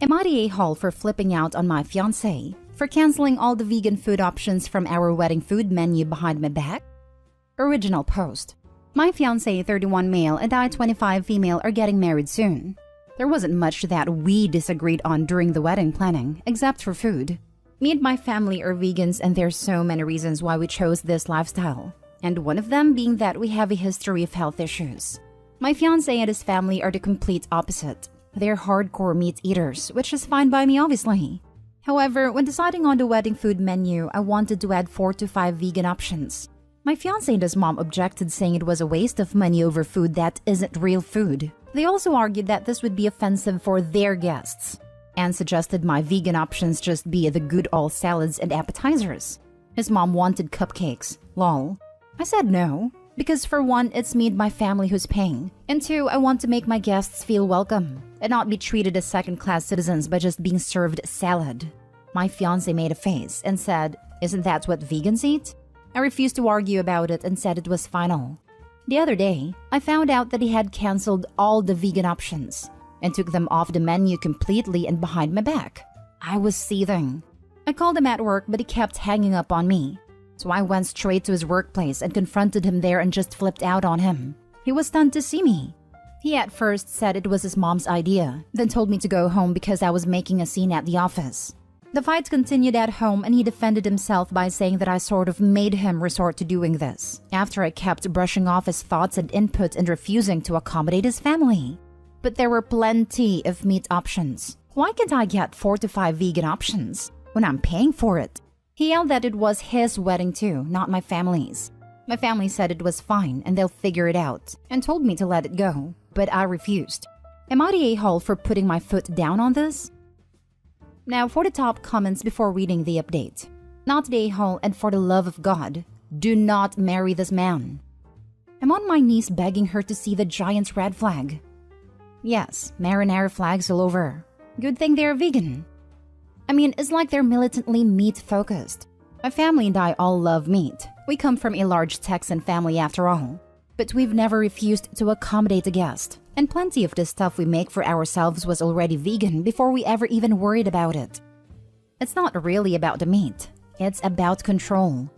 Am I the a-hole for flipping out on my fiancé for canceling all the vegan food options from our wedding food menu behind my back? Original post. My fiancé, 31 male, and I, 25 female, are getting married soon. There wasn't much that we disagreed on during the wedding planning, except for food. Me and my family are vegans, and there's so many reasons why we chose this lifestyle. And one of them being that we have a history of health issues. My fiancé and his family are the complete opposite. They're hardcore meat eaters, which is fine by me, obviously. However, when deciding on the wedding food menu, I wanted to add 4 to 5 vegan options. My fiancé and his mom objected, saying it was a waste of money over food that isn't real food. They also argued that this would be offensive for their guests, and suggested my vegan options just be the good old salads and appetizers. His mom wanted cupcakes. Lol. I said no, because for one, it's me and my family who's paying, and two, I want to make my guests feel welcome and not be treated as second-class citizens by just being served salad. My fiancé made a face and said, "Isn't that what vegans eat?" I refused to argue about it and said it was final. The other day, I found out that he had canceled all the vegan options and took them off the menu completely and behind my back. I was seething. I called him at work, but he kept hanging up on me. So I went straight to his workplace and confronted him there and just flipped out on him. He was stunned to see me. He at first said it was his mom's idea, then told me to go home because I was making a scene at the office. The fight continued at home, and he defended himself by saying that I sort of made him resort to doing this, after I kept brushing off his thoughts and input and refusing to accommodate his family. But there were plenty of meat options. Why can't I get 4 to 5 vegan options when I'm paying for it? He yelled that it was his wedding too, not my family's. My family said it was fine and they'll figure it out, and told me to let it go, but I refused. Am I the a-hole for putting my foot down on this? Now for the top comments before reading the update. Not the a-hole, and for the love of God, do not marry this man. I'm on my knees begging her to see the giant red flag. Yes, marinara flags all over. Good thing they're vegan. I mean, it's like they're militantly meat-focused. My family and I all love meat. We come from a large Texan family after all. But we've never refused to accommodate a guest. And plenty of the stuff we make for ourselves was already vegan before we ever even worried about it. It's not really about the meat. It's about control.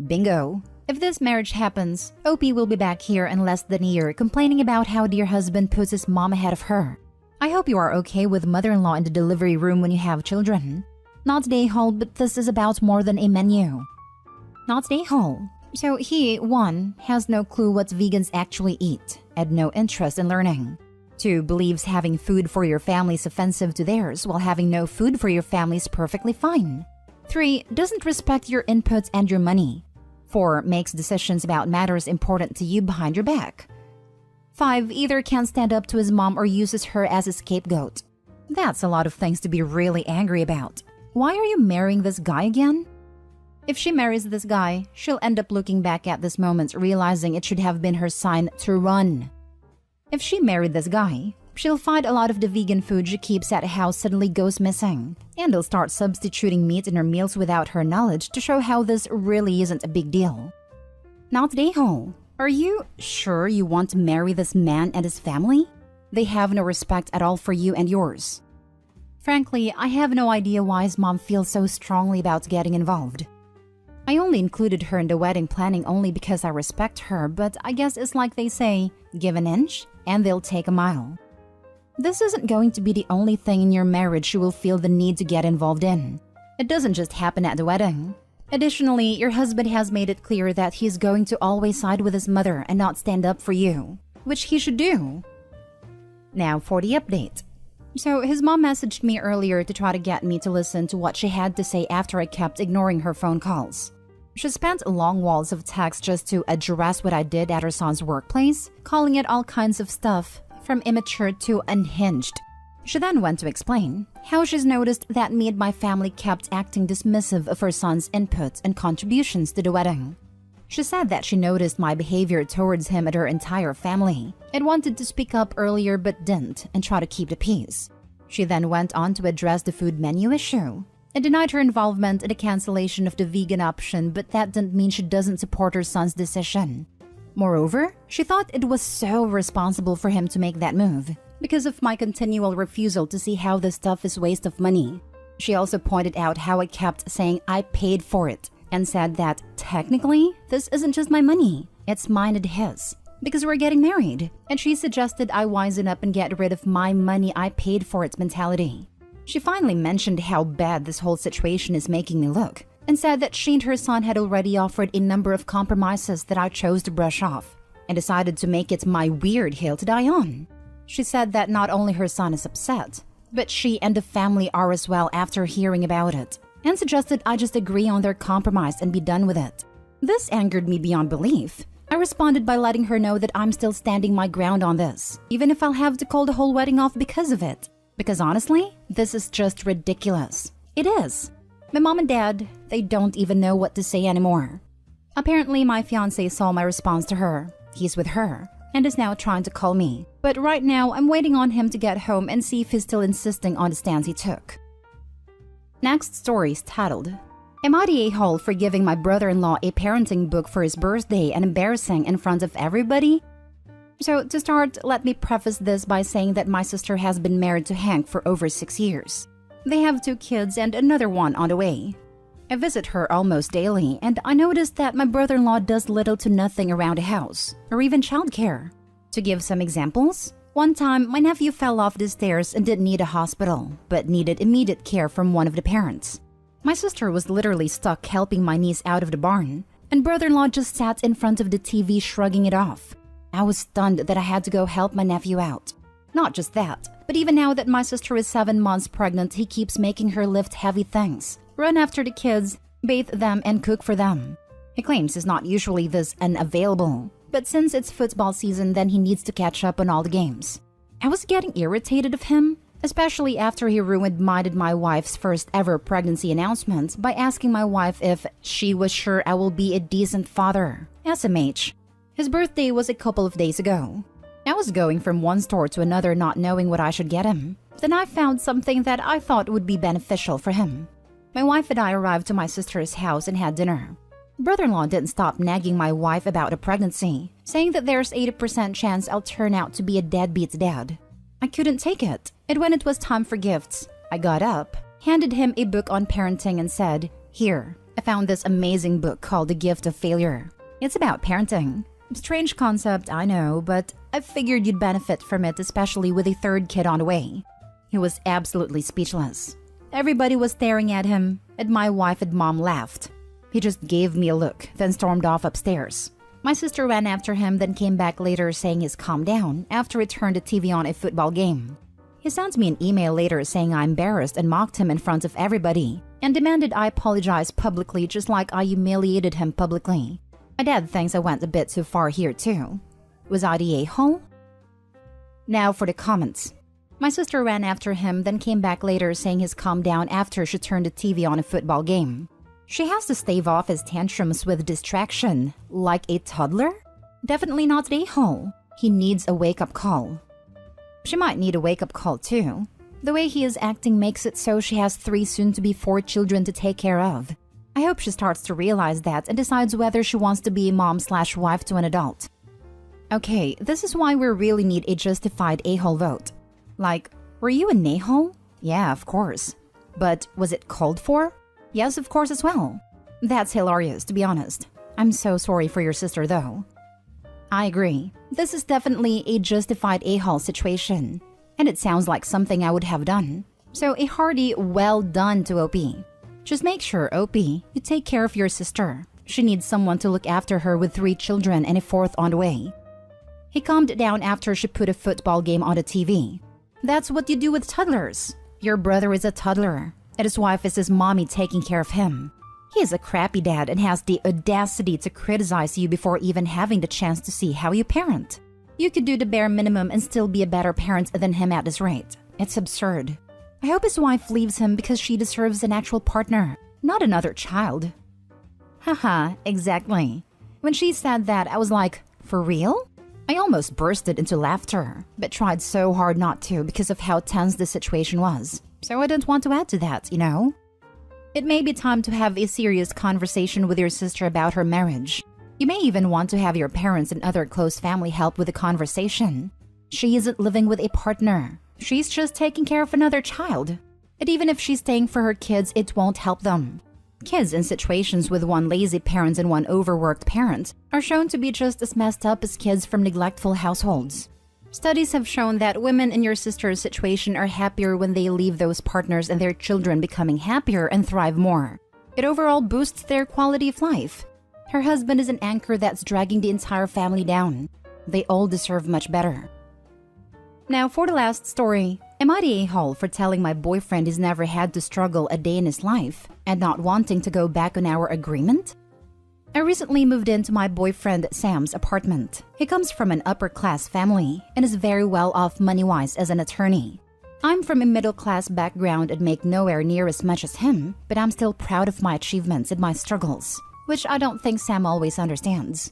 Bingo. If this marriage happens, OP will be back here in less than a year complaining about how dear husband puts his mom ahead of her. I hope you are okay with mother-in-law in the delivery room when you have children. Not the a-hole, but this is about more than a menu. Not the a-hole. So he, 1, has no clue what vegans actually eat and no interest in learning. 2, believes having food for your family is offensive to theirs while having no food for your family is perfectly fine. 3, doesn't respect your inputs and your money. 4, makes decisions about matters important to you behind your back. 5, either can't stand up to his mom or uses her as a scapegoat. That's a lot of things to be really angry about. Why are you marrying this guy again? If she marries this guy, she'll end up looking back at this moment realizing it should have been her sign to run. If she married this guy, she'll find a lot of the vegan food she keeps at house suddenly goes missing, and they'll start substituting meat in her meals without her knowledge to show how this really isn't a big deal. Not the a-hole. Are you sure you want to marry this man and his family? They have no respect at all for you and yours. Frankly, I have no idea why his mom feels so strongly about getting involved. I only included her in the wedding planning only because I respect her, but I guess it's like they say, give an inch and they'll take a mile. This isn't going to be the only thing in your marriage you will feel the need to get involved in. It doesn't just happen at the wedding. Additionally, your husband has made it clear that he's going to always side with his mother and not stand up for you, which he should do. Now for the update. So his mom messaged me earlier to try to get me to listen to what she had to say after I kept ignoring her phone calls. She spent long walls of text just to address what I did at her son's workplace, calling it all kinds of stuff, from immature to unhinged. She then went to explain how she's noticed that me and my family kept acting dismissive of her son's input and contributions to the wedding. She said that she noticed my behavior towards him and her entire family, and wanted to speak up earlier but didn't and try to keep the peace. She then went on to address the food menu issue and denied her involvement in the cancellation of the vegan option, but that didn't mean she doesn't support her son's decision. Moreover, she thought it was so responsible for him to make that move, because of my continual refusal to see how this stuff is waste of money. She also pointed out how I kept saying I paid for it and said that technically this isn't just my money, it's mine and his, because we're getting married, and she suggested I wisen up and get rid of my money I paid for it mentality. She finally mentioned how bad this whole situation is making me look and said that she and her son had already offered a number of compromises that I chose to brush off and decided to make it my weird hill to die on. She said that not only her son is upset, but she and the family are as well after hearing about it, and suggested I just agree on their compromise and be done with it. This angered me beyond belief. I responded by letting her know that I'm still standing my ground on this, even if I'll have to call the whole wedding off because of it. Because honestly, this is just ridiculous. It is. My mom and dad, they don't even know what to say anymore. Apparently, my fiancé saw my response to her. He's with her and is now trying to call me. But right now, I'm waiting on him to get home and see if he's still insisting on the stance he took. Next story is titled, Am I the a-hole for giving my brother-in-law a parenting book for his birthday and embarrassing in front of everybody? So to start, let me preface this by saying that my sister has been married to Hank for over 6 years. They have 2 kids and another one on the way. I visit her almost daily, and I noticed that my brother-in-law does little to nothing around the house, or even childcare. To give some examples, one time my nephew fell off the stairs and didn't need a hospital, but needed immediate care from one of the parents. My sister was literally stuck helping my niece out of the barn, and brother-in-law just sat in front of the TV shrugging it off. I was stunned that I had to go help my nephew out. Not just that, but even now that my sister is 7 months pregnant, he keeps making her lift heavy things, run after the kids, bathe them, and cook for them. He claims he's not usually this unavailable, but since it's football season, then he needs to catch up on all the games. I was getting irritated of him, especially after he ruined my wife's first ever pregnancy announcement by asking my wife if she was sure I will be a decent father. SMH. His birthday was a couple of days ago. I was going from one store to another not knowing what I should get him. Then I found something that I thought would be beneficial for him. My wife and I arrived to my sister's house and had dinner. Brother-in-law didn't stop nagging my wife about a pregnancy, saying that there's 80% chance I'll turn out to be a deadbeat dad. I couldn't take it, and when it was time for gifts, I got up, handed him a book on parenting and said, "Here, I found this amazing book called The Gift of Failure. It's about parenting. Strange concept, I know, but I figured you'd benefit from it, especially with a 3rd kid on the way." He was absolutely speechless. Everybody was staring at him, and my wife and mom laughed. He just gave me a look, then stormed off upstairs. My sister ran after him, then came back later saying he's calmed down after he turned the TV on a football game. He sent me an email later saying I embarrassed and mocked him in front of everybody, and demanded I apologize publicly just like I humiliated him publicly. My dad thinks I went a bit too far here too. Was I the a-hole? Now for the comments. My sister ran after him, then came back later saying he's calmed down after she turned the TV on a football game. She has to stave off his tantrums with distraction, like a toddler? Definitely not the a-hole. He needs a wake-up call. She might need a wake-up call too. The way he is acting makes it so she has 3 soon-to-be 4 children to take care of. I hope she starts to realize that and decides whether she wants to be a mom/wife to an adult. Okay, this is why we really need a justified a-hole vote. Like, were you an a-hole? Yeah, of course. But was it called for? Yes, of course as well. That's hilarious, to be honest. I'm so sorry for your sister, though. I agree. This is definitely a justified a-hole situation. And it sounds like something I would have done. So a hearty well done to OP. Just make sure, OP, you take care of your sister. She needs someone to look after her with 3 children and a 4th on the way. He calmed down after she put a football game on the TV. That's what you do with toddlers. Your brother is a toddler, and his wife is his mommy taking care of him. He is a crappy dad and has the audacity to criticize you before even having the chance to see how you parent. You could do the bare minimum and still be a better parent than him at this rate. It's absurd. I hope his wife leaves him because she deserves an actual partner, not another child. Haha, exactly. When she said that, I was like, for real? I almost bursted into laughter, but tried so hard not to because of how tense the situation was. So I didn't want to add to that, you know? It may be time to have a serious conversation with your sister about her marriage. You may even want to have your parents and other close family help with the conversation. She isn't living with a partner. She's just taking care of another child. And even if she's staying for her kids, it won't help them. Kids in situations with one lazy parent and one overworked parent are shown to be just as messed up as kids from neglectful households. Studies have shown that women in your sister's situation are happier when they leave those partners, and their children becoming happier and thrive more. It overall boosts their quality of life. Her husband is an anchor that's dragging the entire family down. They all deserve much better. Now for the last story. Am I the a-hole for telling my boyfriend he's never had to struggle a day in his life and not wanting to go back on our agreement? I recently moved into my boyfriend Sam's apartment. He comes from an upper-class family and is very well off money-wise as an attorney. I'm from a middle-class background and make nowhere near as much as him, but I'm still proud of my achievements and my struggles, which I don't think Sam always understands.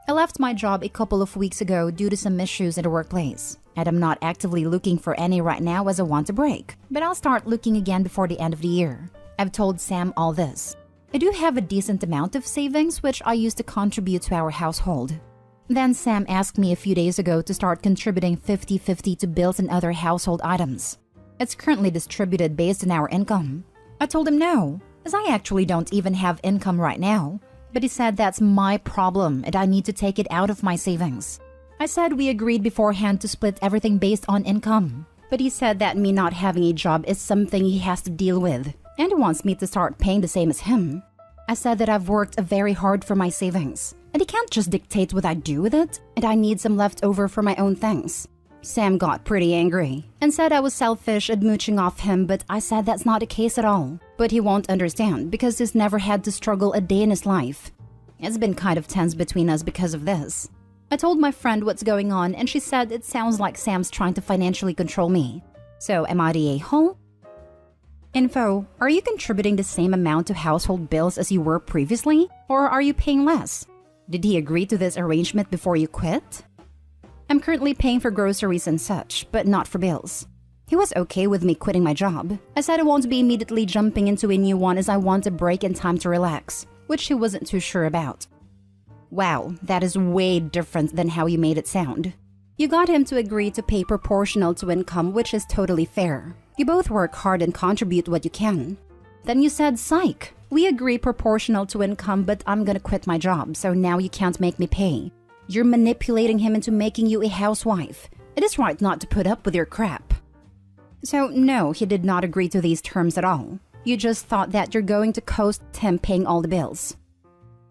I left my job a couple of weeks ago due to some issues in the workplace, and I'm not actively looking for any right now as I want a break, but I'll start looking again before the end of the year. I've told Sam all this. I do have a decent amount of savings which I use to contribute to our household. Then Sam asked me a few days ago to start contributing 50-50 to bills and other household items. It's currently distributed based on our income. I told him no, as I actually don't even have income right now. But he said that's my problem and I need to take it out of my savings. I said we agreed beforehand to split everything based on income. But he said that me not having a job is something he has to deal with, and he wants me to start paying the same as him. I said that I've worked very hard for my savings, and he can't just dictate what I do with it, and I need some left over for my own things. Sam got pretty angry and said I was selfish and mooching off him, but I said that's not the case at all. But he won't understand because he's never had to struggle a day in his life. It's been kind of tense between us because of this. I told my friend what's going on and she said it sounds like Sam's trying to financially control me. So am I the a-hole? Info: are you contributing the same amount to household bills as you were previously? Or are you paying less? Did he agree to this arrangement before you quit? I'm currently paying for groceries and such, but not for bills. He was okay with me quitting my job. I said I won't be immediately jumping into a new one as I want a break and time to relax, which he wasn't too sure about. Wow, that is way different than how you made it sound. You got him to agree to pay proportional to income, which is totally fair. You both work hard and contribute what you can. Then you said, psych, we agree proportional to income, but I'm gonna quit my job, so now you can't make me pay. You're manipulating him into making you a housewife. It is right not to put up with your crap. So no, he did not agree to these terms at all. You just thought that you're going to coast him paying all the bills.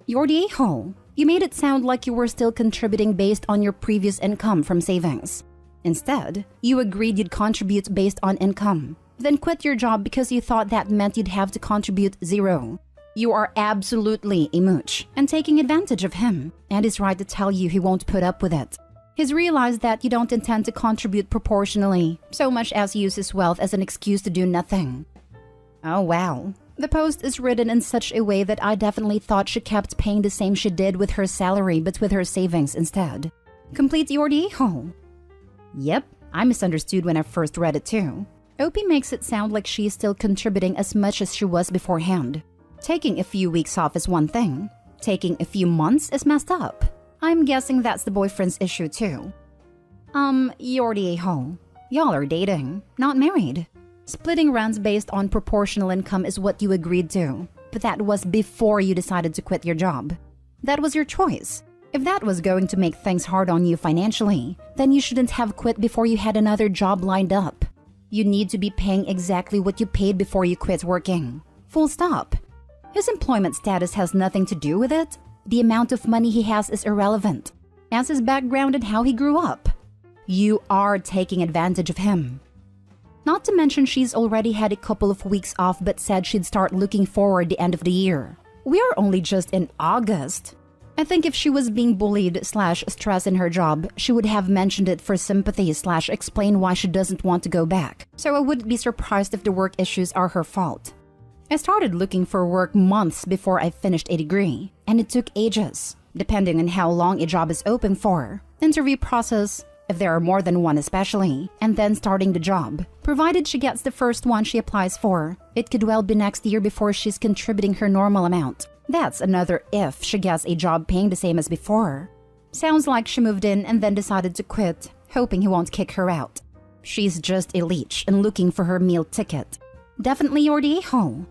You're the a-hole. You made it sound like you were still contributing based on your previous income from savings. Instead, you agreed you'd contribute based on income, then quit your job because you thought that meant you'd have to contribute zero. You are absolutely a mooch and taking advantage of him, and he's right to tell you he won't put up with it. He's realized that you don't intend to contribute proportionally, so much as use his wealth as an excuse to do nothing. Oh wow. The post is written in such a way that I definitely thought she kept paying the same she did with her salary but with her savings instead. Complete your a-hole. Yep, I misunderstood when I first read it too. OP makes it sound like she's still contributing as much as she was beforehand. Taking a few weeks off is one thing. Taking a few months is messed up. I'm guessing that's the boyfriend's issue too. You're the a-hole. Y'all are dating, not married. Splitting rents based on proportional income is what you agreed to, but that was before you decided to quit your job. That was your choice. If that was going to make things hard on you financially, then you shouldn't have quit before you had another job lined up. You need to be paying exactly what you paid before you quit working. Full stop. His employment status has nothing to do with it. The amount of money he has is irrelevant, as his background and how he grew up. You are taking advantage of him. Not to mention she's already had a couple of weeks off but said she'd start looking forward the end of the year. We are only just in August. I think if she was being bullied / stressed in her job, she would have mentioned it for sympathy / explain why she doesn't want to go back. So I wouldn't be surprised if the work issues are her fault. I started looking for work months before I finished a degree, and it took ages, depending on how long a job is open for. Interview process, if there are more than one especially, and then starting the job. Provided she gets the first one she applies for, it could well be next year before she's contributing her normal amount. That's another if she gets a job paying the same as before. Sounds like she moved in and then decided to quit, hoping he won't kick her out. She's just a leech and looking for her meal ticket. Definitely you're the a-hole.